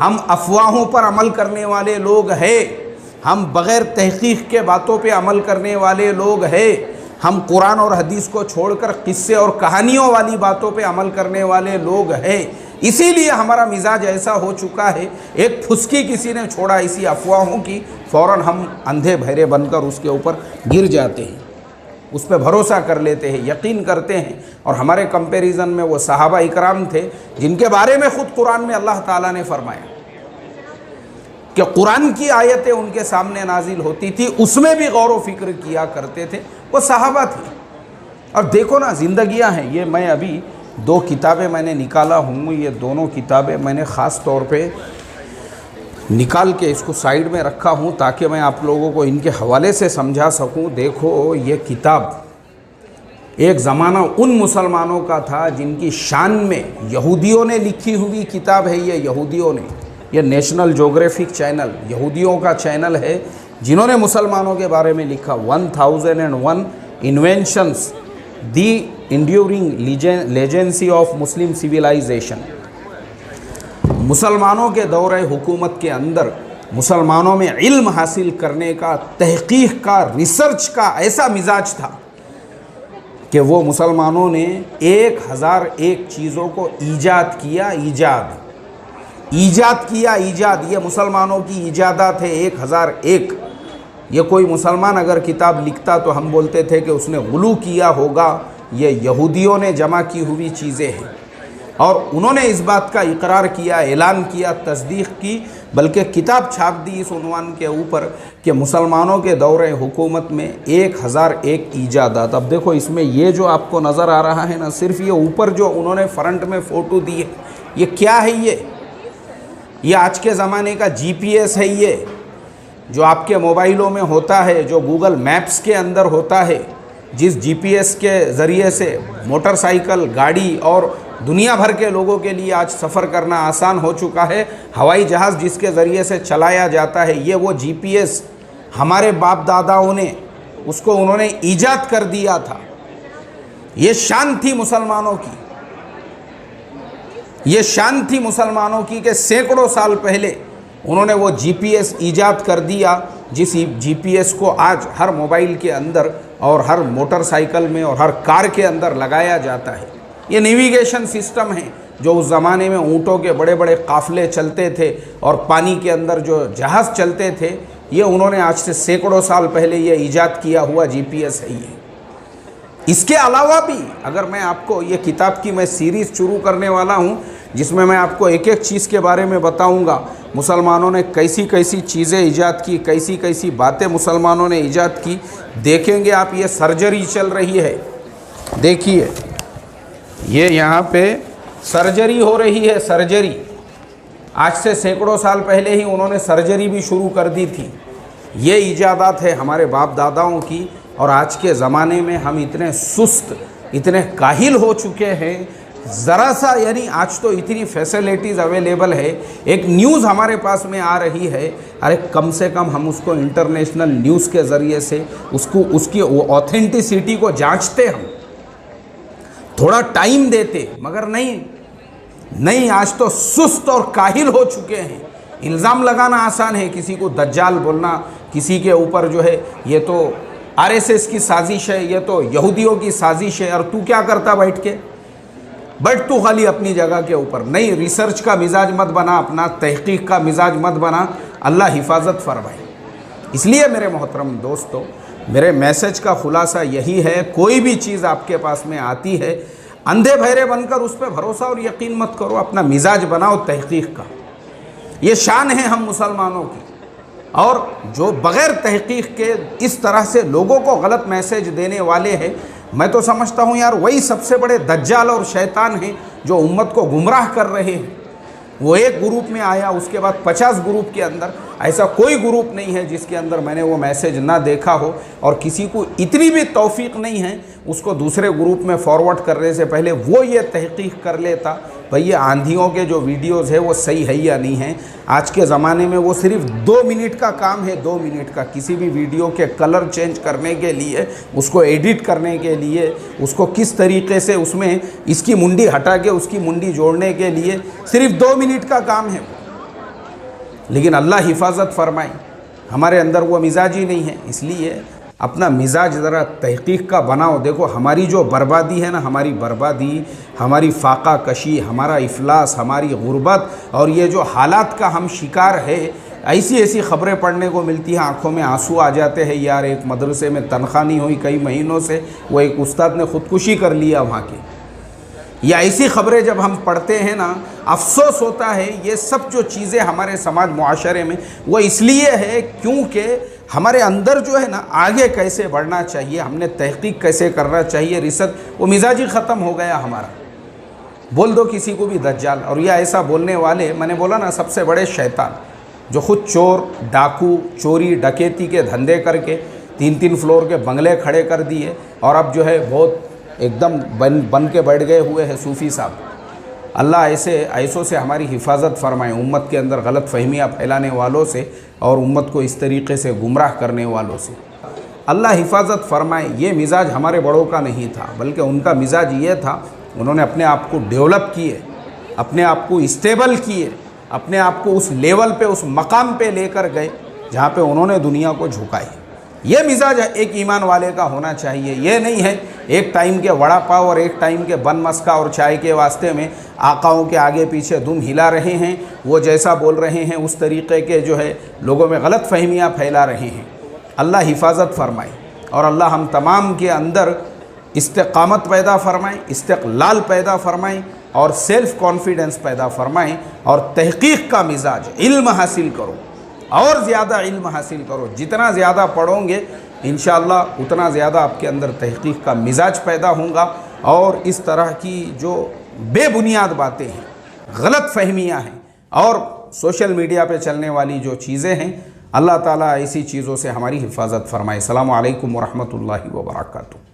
ہم افواہوں پر عمل کرنے والے لوگ ہیں، ہم بغیر تحقیق کے باتوں پہ عمل کرنے والے لوگ ہیں، ہم قرآن اور حدیث کو چھوڑ کر قصے اور کہانیوں والی باتوں پہ عمل کرنے والے لوگ ہیں۔ اسی لیے ہمارا مزاج ایسا ہو چکا ہے، ایک پھسکی کسی نے چھوڑا اسی افواہوں کی، فوراً ہم اندھے بہرے بن کر اس کے اوپر گر جاتے ہیں، اس پہ بھروسہ کر لیتے ہیں، یقین کرتے ہیں۔ اور ہمارے کمپیریزن میں وہ صحابہ اکرام تھے جن کے بارے میں خود قرآن میں اللہ تعالیٰ نے فرمایا کہ قرآن کی آیتیں ان کے سامنے نازل ہوتی تھی، اس میں بھی غور و فکر کیا کرتے تھے، وہ صحابہ تھے۔ اور دیکھو نا، زندگیاں ہیں یہ۔ میں ابھی 2 کتابیں میں نے نکالا ہوں، یہ دونوں کتابیں میں نے خاص طور پہ نکال کے اس کو سائیڈ میں رکھا ہوں تاکہ میں آپ لوگوں کو ان کے حوالے سے سمجھا سکوں۔ دیکھو، یہ کتاب ایک زمانہ ان مسلمانوں کا تھا جن کی شان میں یہودیوں نے لکھی ہوئی کتاب ہے۔ یہ یہودیوں نے، یہ نیشنل جیوگرافک چینل یہودیوں کا چینل ہے، جنہوں نے مسلمانوں کے بارے میں لکھا 1001 inventions the enduring legacy of Muslim civilization. مسلمانوں کے دور حکومت کے اندر مسلمانوں میں علم حاصل کرنے کا، تحقیق کا، ریسرچ کا ایسا مزاج تھا کہ وہ مسلمانوں نے 1001 چیزوں کو ایجاد کیا۔ ایجاد، یہ مسلمانوں کی ایجادات ہے 1001۔ یہ کوئی مسلمان اگر کتاب لکھتا تو ہم بولتے تھے کہ اس نے غلو کیا ہوگا، یہ یہودیوں نے جمع کی ہوئی چیزیں ہیں۔ اور انہوں نے اس بات کا اقرار کیا، اعلان کیا، تصدیق کی، بلکہ کتاب چھاپ دی اس عنوان کے اوپر کہ مسلمانوں کے دور حکومت میں 1001 ایجادات۔ اب دیکھو اس میں یہ جو آپ کو نظر آ رہا ہے نا، صرف یہ اوپر جو انہوں نے فرنٹ میں فوٹو دی ہے، یہ کیا ہے؟ یہ آج کے زمانے کا جی پی ایس ہے، یہ جو آپ کے موبائلوں میں ہوتا ہے، جو گوگل میپس کے اندر ہوتا ہے، جس جی پی ایس کے ذریعے سے موٹر سائیکل، گاڑی اور دنیا بھر کے لوگوں کے لیے آج سفر کرنا آسان ہو چکا ہے۔ ہوائی جہاز جس کے ذریعے سے چلایا جاتا ہے، یہ وہ جی پی ایس ہمارے باپ داداؤں نے اس کو انہوں نے ایجاد کر دیا تھا۔ یہ شان تھی مسلمانوں کی، یہ شان تھی مسلمانوں کی کہ سینکڑوں سال پہلے انہوں نے وہ جی پی ایس ایجاد کر دیا، جس جی پی ایس کو آج ہر موبائل کے اندر اور ہر موٹر سائیکل میں اور ہر کار کے اندر لگایا جاتا ہے۔ یہ نیویگیشن سسٹم ہے جو اس زمانے میں اونٹوں کے بڑے بڑے قافلے چلتے تھے اور پانی کے اندر جو جہاز چلتے تھے، یہ انہوں نے آج سے سینکڑوں سال پہلے یہ ایجاد کیا ہوا جی پی ایس ہے۔ یہ اس کے علاوہ بھی اگر میں آپ کو یہ کتاب کی میں سیریز شروع کرنے والا ہوں جس میں آپ کو ایک ایک چیز کے بارے میں بتاؤں گا، مسلمانوں نے کیسی کیسی چیزیں ایجاد کی، کیسی کیسی باتیں مسلمانوں نے ایجاد کی۔ دیکھیں گے آپ، یہ سرجری چل رہی ہے، دیکھیے یہ یہاں پہ سرجری ہو رہی ہے۔ سرجری آج سے سینکڑوں سال پہلے ہی انہوں نے سرجری بھی شروع کر دی تھی۔ یہ ایجادات ہے ہمارے باپ داداؤں کی، اور آج کے زمانے میں ہم اتنے سست، اتنے کاہل ہو چکے ہیں، ذرا سا یعنی آج تو اتنی فیسلٹیز اویلیبل ہے، ایک نیوز ہمارے پاس میں آ رہی ہے، ارے کم سے کم ہم اس کو انٹرنیشنل نیوز کے ذریعے سے اس کی اوتھینٹسٹی کو جانچتے، ہم تھوڑا ٹائم دیتے، مگر نہیں، آج تو سست اور کاہل ہو چکے ہیں۔ الزام لگانا آسان ہے، کسی کو دجال بولنا، کسی کے اوپر جو ہے یہ تو RSS کی سازش ہے، یہ تو یہودیوں کی سازش ہے، اور تو کیا کرتا بیٹھ تو خالی اپنی جگہ کے اوپر۔ نہیں، ریسرچ کا مزاج مت بنا، اپنا تحقیق کا مزاج مت بنا، اللہ حفاظت فرمائے۔ اس لیے میرے محترم دوستو، میرے میسج کا خلاصہ یہی ہے، کوئی بھی چیز آپ کے پاس میں آتی ہے، اندھے بہرے بن کر اس پہ بھروسہ اور یقین مت کرو، اپنا مزاج بناؤ تحقیق کا۔ یہ شان ہے ہم مسلمانوں کی، اور جو بغیر تحقیق کے اس طرح سے لوگوں کو غلط میسج دینے والے ہیں، میں تو سمجھتا ہوں یار وہی سب سے بڑے دجال اور شیطان ہیں جو امت کو گمراہ کر رہے ہیں۔ وہ ایک گروپ میں آیا، اس کے بعد 50 گروپ کے اندر، ایسا کوئی گروپ نہیں ہے جس کے اندر میں نے وہ میسج نہ دیکھا ہو، اور کسی کو اتنی بھی توفیق نہیں ہے اس کو دوسرے گروپ میں فارورڈ کرنے سے پہلے وہ یہ تحقیق کر لیتا بھئی یہ آندھیوں کے جو ویڈیوز ہے وہ صحیح ہے یا نہیں ہے۔ آج کے زمانے میں وہ صرف 2 منٹ کا کام ہے، 2 منٹ کا، کسی بھی ویڈیو کے کلر چینج کرنے کے لیے، اس کو ایڈٹ کرنے کے لیے، اس کو کس طریقے سے اس میں اس کی منڈی ہٹا کے اس کی منڈی جوڑنے کے لیے صرف 2 منٹ کا کام ہے۔ لیکن اللہ حفاظت فرمائے ہمارے اندر وہ مزاج ہی نہیں ہے۔ اس لیے اپنا مزاج ذرا تحقیق کا بناؤ۔ دیکھو ہماری جو بربادی ہے نا، ہماری بربادی، ہماری فاقہ کشی، ہمارا افلاس، ہماری غربت اور یہ جو حالات کا ہم شکار ہے، ایسی خبریں پڑھنے کو ملتی ہیں، آنکھوں میں آنسو آ جاتے ہیں۔ یار ایک مدرسے میں تنخواہ نہیں ہوئی کئی مہینوں سے، وہ ایک استاد نے خودکشی کر لیا وہاں کے۔ یا ایسی خبریں جب ہم پڑھتے ہیں نا، افسوس ہوتا ہے۔ یہ سب جو چیزیں ہمارے سماج معاشرے میں، وہ اس لیے ہے کیونکہ ہمارے اندر جو ہے نا آگے کیسے بڑھنا چاہیے، ہم نے تحقیق کیسے کرنا چاہیے، ریسرچ، وہ مزاج ہی ختم ہو گیا ہمارا۔ بول دو کسی کو بھی دجال، اور یہ ایسا بولنے والے، میں نے بولا نا سب سے بڑے شیطان، جو خود چور، ڈاکو، چوری ڈکیتی کے دھندے کر کے 3 فلور کے بنگلے کھڑے کر دیے، اور اب جو ہے بہت ایک دم بن کے بیٹھ گئے ہوئے ہیں صوفی صاحب۔ اللہ ایسوں سے ہماری حفاظت فرمائے، امت کے اندر غلط فہمیاں پھیلانے والوں سے اور امت کو اس طریقے سے گمراہ کرنے والوں سے اللہ حفاظت فرمائے۔ یہ مزاج ہمارے بڑوں کا نہیں تھا، بلکہ ان کا مزاج یہ تھا، انہوں نے اپنے آپ کو ڈیولپ کیے، اپنے آپ کو اسٹیبل کیے، اپنے آپ کو اس لیول پہ، اس مقام پہ لے کر گئے جہاں پہ انہوں نے دنیا کو جھکائی۔ یہ مزاج ایک ایمان والے کا ہونا چاہیے۔ یہ نہیں ہے ایک ٹائم کے وڑا پاؤ اور ایک ٹائم کے بن مسکا اور چائے کے واسطے میں آقاؤں کے آگے پیچھے دم ہلا رہے ہیں، وہ جیسا بول رہے ہیں اس طریقے کے جو ہے لوگوں میں غلط فہمیاں پھیلا رہے ہیں۔ اللہ حفاظت فرمائے، اور اللہ ہم تمام کے اندر استقامت پیدا فرمائیں، استقلال پیدا فرمائیں، اور سیلف کانفیڈنس پیدا فرمائیں، اور تحقیق کا مزاج، علم حاصل کرو، اور زیادہ علم حاصل کرو۔ جتنا زیادہ پڑھو گے انشاءاللہ اتنا زیادہ آپ کے اندر تحقیق کا مزاج پیدا ہوگا، اور اس طرح کی جو بے بنیاد باتیں ہیں، غلط فہمیاں ہیں، اور سوشل میڈیا پہ چلنے والی جو چیزیں ہیں، اللہ تعالیٰ ایسی چیزوں سے ہماری حفاظت فرمائے۔ السلام علیکم ورحمۃ اللہ وبرکاتہ۔